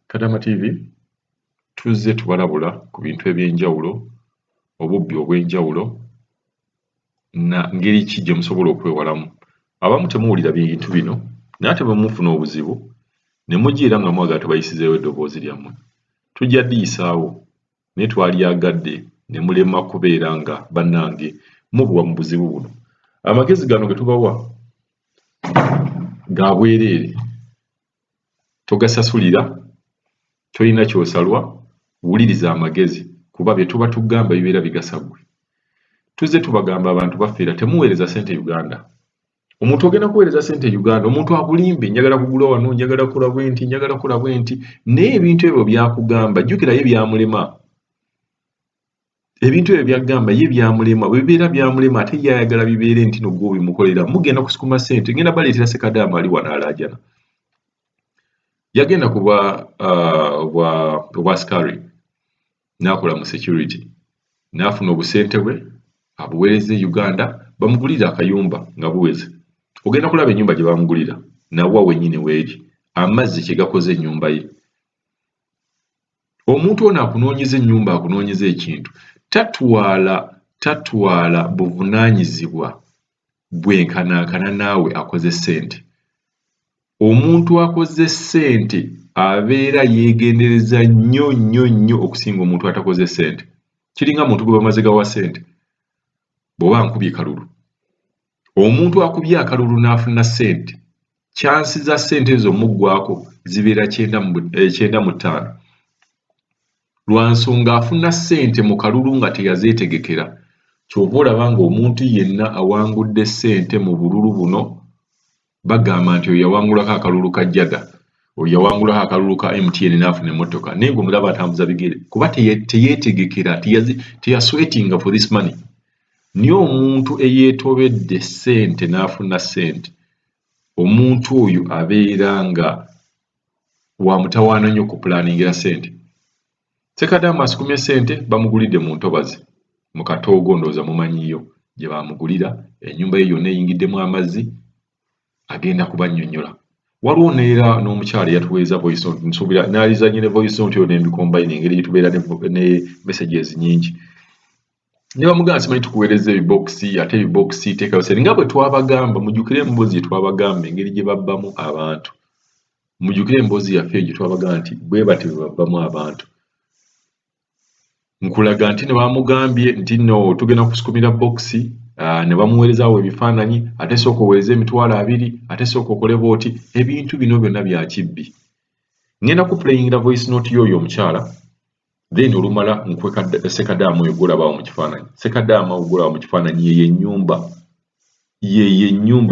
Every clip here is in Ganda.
Kadama TV tuzze tubalabula ku bintu eby'enjawulo, obubbi obw'enjawulo na ngeri ki gye musobola okwewalamu. Abamu temuwulira bintu bino naye ate bwe mufuna obuzibu ne mugiira nga mwagala tubayisizeewo eddoboozi lyammwe. Tujja ddiyisaawo naye twalyagadde ne mulema kubeera nga bannange mubwa mu buzibu buno. Amagezi gano ge tubawa ga bwereere, togasasulira, tolina ky'osalwa, wuliriza amagezi kuba bye tuba tugamba bibeera bigasagwe. Tuzze tubagamba abantu baffeera temuweereza ssente Uganda. Omuntu ogenda kuweereza ssente Uganda, omuntu akulimbe njagala kugula wano, njagala kola bwenti, njagala kola bwenti, naye ebintu ebyo byakugamba jjukira ye byamulema. Ebintu ebyo byagamba ye byamulema, bwe bibeera byamulema ate ye ayagala bibeere nti no gwe bimukolera. Mugenda kusukuma ssente, ngenda baleetera Ssekadaama ali wano alaajana. Yagenda ku bwa askari n'akola mu security n'afuna obusente bwe abuweereze Uganda bamugulire akayumba nga buweze. Ogenda kulaba ennyumba gye bamugulira nawa wennyini weeri, amazzi kye gakoze ennyumba ye. Omuntu ono akunoonyeza ennyumba, akunoonyeza ekintu, tatwala buvunaanyizibwa bwenkanankana naawe akoze ssente. Omuntu akoze ssente abeera yeegendereza nnyo okusinga omuntu atakoze ssente. Kiringa muntu gwe bamaze gawa ssente bw'oba nkubye kalulu. Omuntu akubye akalulu n'afuna ssente, chansi za ssente ezo muggwako zibeera 95. Lwa nsonga afuna ssente mu kalulu nga teyazeetegekera. Ky'ova olaba ng'omuntu yenna awangudde ssente mu bululu buno bagamba nti oyo yawangulako akalulu ka Jada, oyo yawangulako akalulu ka MTN n'afuna emmotoka, naye ng'omulaba atambuza bigere kuba teyeetegekera, teyaswetinga for this money. Niye omuntu eyeetobedde ssente n'afuna ssente, omuntu oyo abeera nga wa mutawaana nnyo kupulaningira ssente. Ssekadaama asikumye ssente bamugulidde mu ntobazi mu Katoogo, ndowooza mumanyiyo gye baamugulira, ennyumba ye yonna eyingiddemu amazzi, agenda kubannyonnyola. Waliwo neera n'omukyala eyatuweeza voice note, nsuubira n'alizanye ne voice note yo n'embikombayini engeri gye tubeera ne messages nnyingi. Ne bamugamba simanyi tukuweereza ebibokisi, ate ebibokisi teekayo ssente. Nga bwe twabagamba, mujjukire emboozi gye twabagamba engeri gye babbamu abantu. Mujjukire emboozi yaffe gye twabaga nti bwe bati bwe babbamu abantu. Nkulaga nti ne bamugambye nti no tugenda kusukumira bokisi, ne bamuweerezaawo ebifaananyi, ate sooka oweereze $20, ate sooka okole booti. Ebintu bino byonna bya kibbi. Ngenda kuplayingira voice note y'oyo omukyala, then olumala nkweka Ssekadaama oyo gulabawo mu kifaananyi. Ssekadaama ogulabawo mu kifaananyi ye ennyumba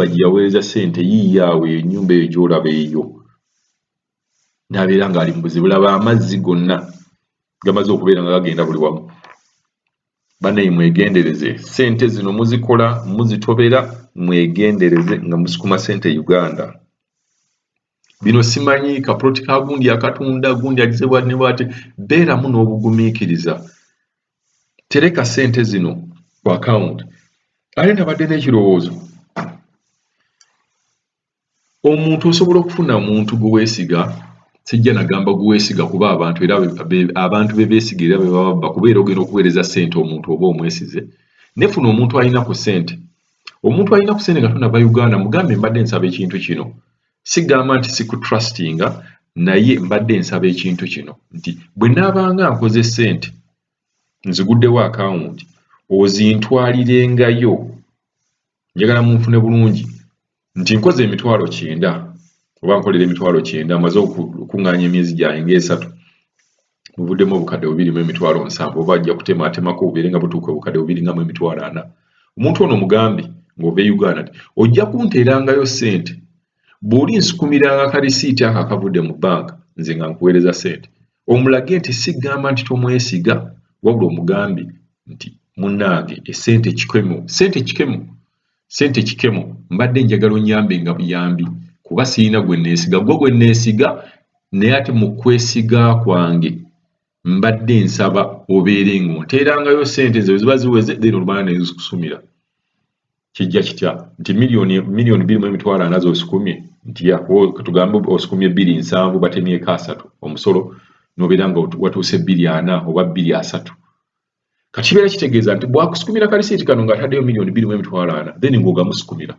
gye yaweereza ssente yiiyaawe, ennyumba eyo gy'olaba eyo. N'abeera ng'ali mu buzibu, laba amazzi gonna gamaze okubeera nga gagenda buli wamu. Bannaye mwegendereze, ssente zino muzikola, muzitobera, mwegendereze nga musukuma ssente Uganda. Bino simanyi kapuloti ka gundi akatunda, gundi agize bw'ati ne bw'ati, beeramu n'obugumiikiriza. Tereka ssente zino ku akawunti. Ate nabadde n'ekirowoozo, omuntu osobola okufuna omuntu gwe weesiga, sijja nagamba gwe weesiga kuba abantu era abantu be beesiga era be bababba, kubeera ogenda okuweereza ssente omuntu oba omwesize. Nefuna omuntu alina ku ssente. Omuntu alina ku ssente nga tonava Uganda, mugambe mbadde nsaba ekintu kino. Sigamba nti sikutrustinga, naye mbadde nsaba ekintu kino nti bwe naabanga nkoze ssente nziguddewo akawunti, ozintwalirengayo, njagala munfune bulungi nti nkoze $900 oba nkolera $900, amaze okukuŋŋaanya emyezi gyange 3, buvuddemu obukadde 2,700, oba ajja kutemaatemako bubeere nga butuuka obukadde 2,400. Omuntu ono mugambi ng'ova Uganda nti ojja kunteerangayo ssente bw'oli nsukumiranga karisiiti ako akavudde mu banka nze nga nkuweereza ssente. Omulage nti sigamba nti tomwesiga, wabula omugambi nti munnange essente kikemo, mbadde njagala onnyambe nga buyambi kuba sirina gwe neesiga. Gwe neesiga, naye ate mu kwesiga kwange mbadde nsaba obeere ng'onteerangayo ssente ze ziba ziweze, then olumala ne zikusumira. Kijja kitya nti miliyoni 2,400 z'osukumye nti tugambe osukumye 2.7 batemyeko 3 omusolo nobeera nga watuuse 2.4 oba 2.3 kati kibeera kitegeeza nti bwakusukumira kalisiiti kano ng'ataddeyo $1,400,000 then ng'ogamusukumira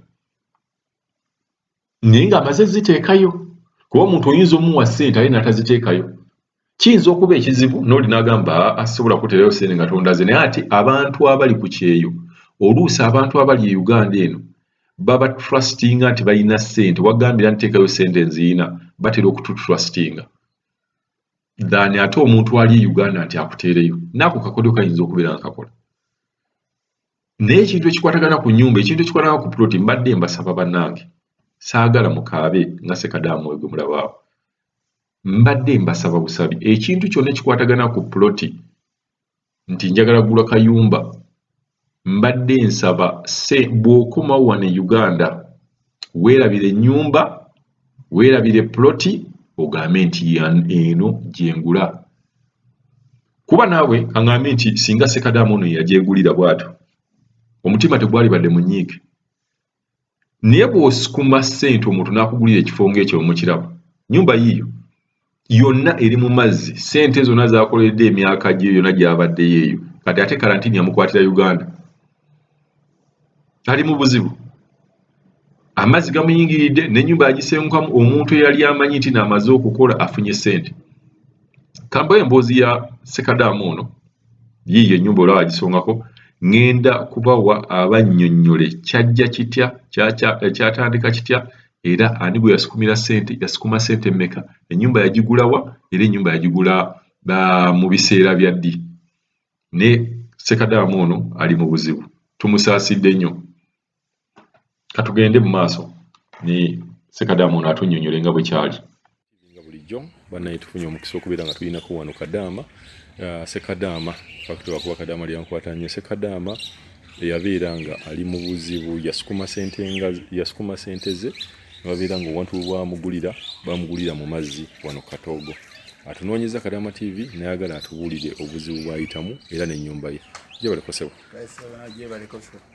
naye ng'amaze ziteekayo kuba omuntu oyinza omuwa ssente aye n'ataziteekayo kiyinza okuba ekizibu n'oli n'agamba asobola kuteerayo ssente nga tondaze naye ati abantu abali ku kyeyo oluusi abantu abali e Uganda eno baba trustinga nti balina ssente wagambira nteekayo ssente nziina batera okututrustinga than ate omuntu ali e Uganda nti akuteereyo naako kakodyo kayinza okubeera nga kakola naye ekintu ekikwatagana ku nnyumba ekintu ekikwatagana ku ploti mbadde mbasaba bannange saagala mukaabe nga Ssekadamu gwe mulabaawo mbadde mbasaba busabi ekintu kyonna ekikwatagana ku ploti nti njagala kugula kayumba mbadde nsaba bw'okomawo wano e Uganda weerabire ennyumba weerabire ploti ogambe nti eno gyengula kuba naawe aŋŋambe nti singa Ssekadamu ono yagyegulira bw'atyo omutima tegwali badde munyiike naye bw'osukuma ssente omuntu n'akugulira ekifo ng'ekyo mukiraba nnyumba yiyo yonna eri mu mazzi ssente zonna zaakoleredde emyaka gye yonna gy'abaddeyo eyo kati ate karantini yamukwatira Uganda ali mu buzibu amazzi gamuyingiridde n'ennyumba yagisengukamu omuntu eyali amanyi nti n'amaze okukola afunye ssente kambayo emboozi ya Ssekadamu ono yiiyo ennyumba olaba agisongako ŋŋenda kubawa abannyonnyole kyajja kitya kyatandika kitya era ani bwe yasukumira ssente yasukuma ssente mmeka ennyumba yagigulawa era ennyumba yagigula mu biseera bya ddi ne Ssekadamu ono ali mu buzibu tumusaasidde nnyo katugende mu maaso ne Ssekadamu ono atunnyonnyole nga bwe kyali nga bulijjo bannaye tufunye omukisa okubeera nga tulinako wano Kadaama Ssekadaama wakuba Kadaama lyankwata nnyo Ssekadaama eyabeera nga ali mu buzibu yasukuma ssente ze babeera nga owantu bamugulira mu mazzi wano Katogo atunoonyeza Kadaama TV nayagala atubuulire obuzibu bw'ayitamu era n'ennyumba ye gye balekosebwa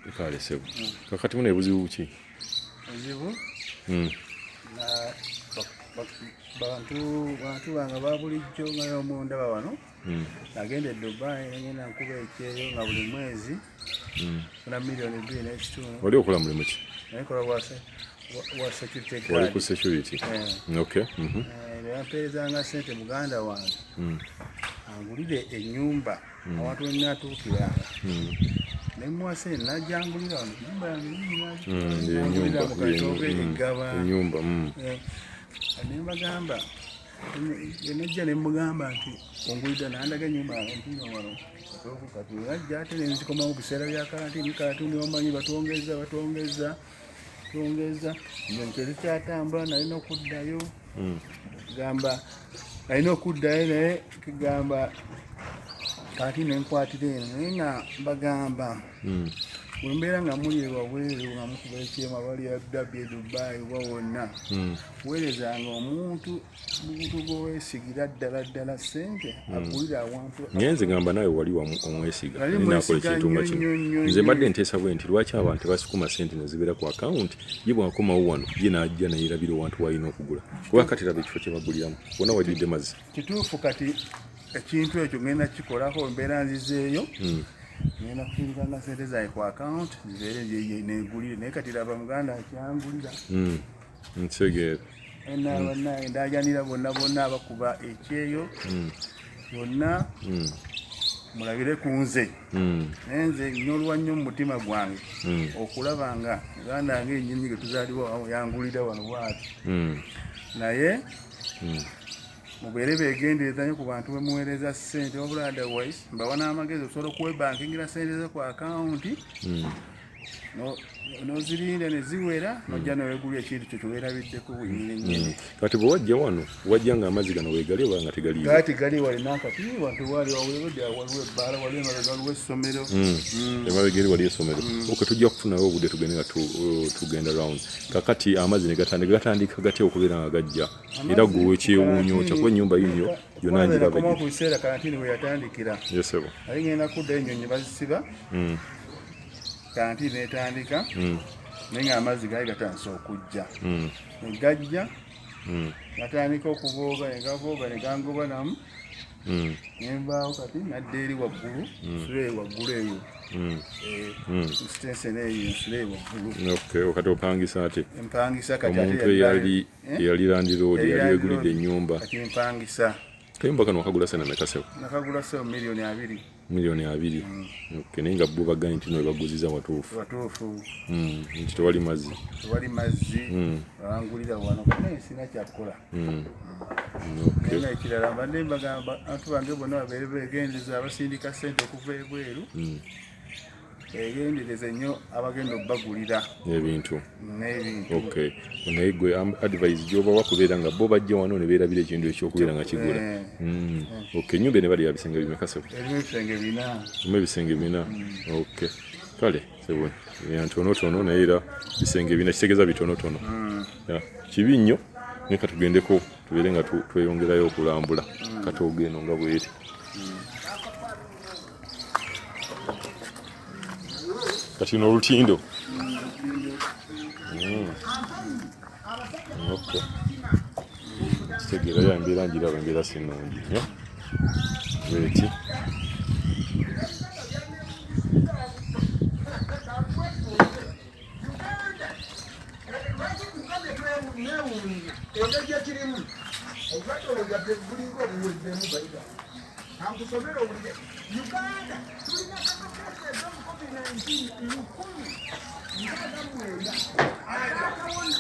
ekalesebwa kakati muno ebuzibu ki buzibu bantu bange babulijjo nga y'omundaba wano nagenda e Dubai nagenda nkuba ekyeyo nga buli mwezi funa $2.2 oli okola mulimu ki nayekola wa security guard wali ku security okay yampeerezanga ssente muganda wange angulire ennyumba awantu wenatuukiranga nemuwa ssente najjangulira wano ennyumba nembagamba nejja nemugamba nti ongulidde nandaga ennyumba mpino wano kati najja ate nenzikomamu mu biseera bya karantini omanyi batwongeza nkyeri kyatambula nalina okuddayo gamba alina okuddayo naye kigamba kati nenkwatira eno naye nga mbagamba bwembeera nga muli wabweru nga mukuba ekyema bali yaddabi e Dubai oba wonna weerezanga omuntu gweweesigira ddala ssente agulira awantu ngenze gamba nawe wali omwesiga ninakola ekintu nga kino nze mbadde nteesa bwe nti lwaki abantu tebasukuma ssente nezibeera ku akawunti ye bwakomawo wano ye najja nayerabira owantu walina okugula kuba kati raba ekifo kye baguliramu wonna wajjudde mazzi kituufu kati ekintu ekyo ngenda kikolako embeera nzizeeyo ngenda kufiirikanga ssente zange ku akawunti zibeere negulire naye kati raba muganda akyangulira ntegeera bannaye ndajanira bonna abakuba ekyeyo bonna mulabire ku nze naye nze nyolwa nnyo mu mutima gwange okulaba nga muganda wange ennyinyi ge tuzaaliwo yangulira wano bwati naye mubeere beegendereza nnyo ku bantu bemuweereza ssente wabula otherwise mbawa n'amagezi osobola okuwebankingira ssente ze ku akawunti nozirinda neziwera nojja newegulya ekintu kyo kyeweerabiddeko bwenyinenyini kati bwe wajja wano wajja nga amazzi gano weegali oba nga tegaliiwo kati gali walina akati wantu wali waliwo ebbaala waliwo emabega waliwo essomero emabega eri waliwo essomero oke tujja kufunayo obudde tugende nga tugenda round kakati amazzi negatandika gatya okubeera nga gajja era gwe wekyewuunyo kyakwa ennyumba yiyo yonna njiraba ku biseera karantini we yatandikira yesebo ali ngenda kuddayo ennyonyi bazisiba karantini netandika naye ng'amazzi gaali gatandise okujja ne gajja natandika okugooba ne gagooba ne gangoba namu nembaawo kati nadda eri waggulu nsule waggulu eyo sitenseni eyo nsule waggulu. Kati opangisa ate empangisa kati omuntu eyali landiroodi yali egulidde ennyumba kati empangisa kayumba kano wakagula sena mekaseo nakagula sewo $2,000,000 2,000,000 naye nga bo baganye nti no webaguziza watuufu nti tewali mazzi bawangulira wano naye sina kyakukola naye ekirala mbadde mbagamba abantu bange bonna babeere begendereza abasindika ssente okuva ebweru egendereze nnyo abagenda obbagulira ebintu naye gwe advice gyobawa kubeera nga bo bajja wano ne beerabira ekintu ekyokubeera nga kigula ennyumba ene bali yabisenge bimekasebo erimu ebisenge 4 kale sebwe ntonotono naye era bisenge 4 kitegeeza bitonotono kibi nnyo naye katugendeko tubeere nga tweyongerayo okulambula katooga eno nga bweri kati no olutindo kitegeerayo embeera njiraba embeera sinungi nnyo bweti Uganda tulina COVID-19 lukumi nkaga mwenda akakawona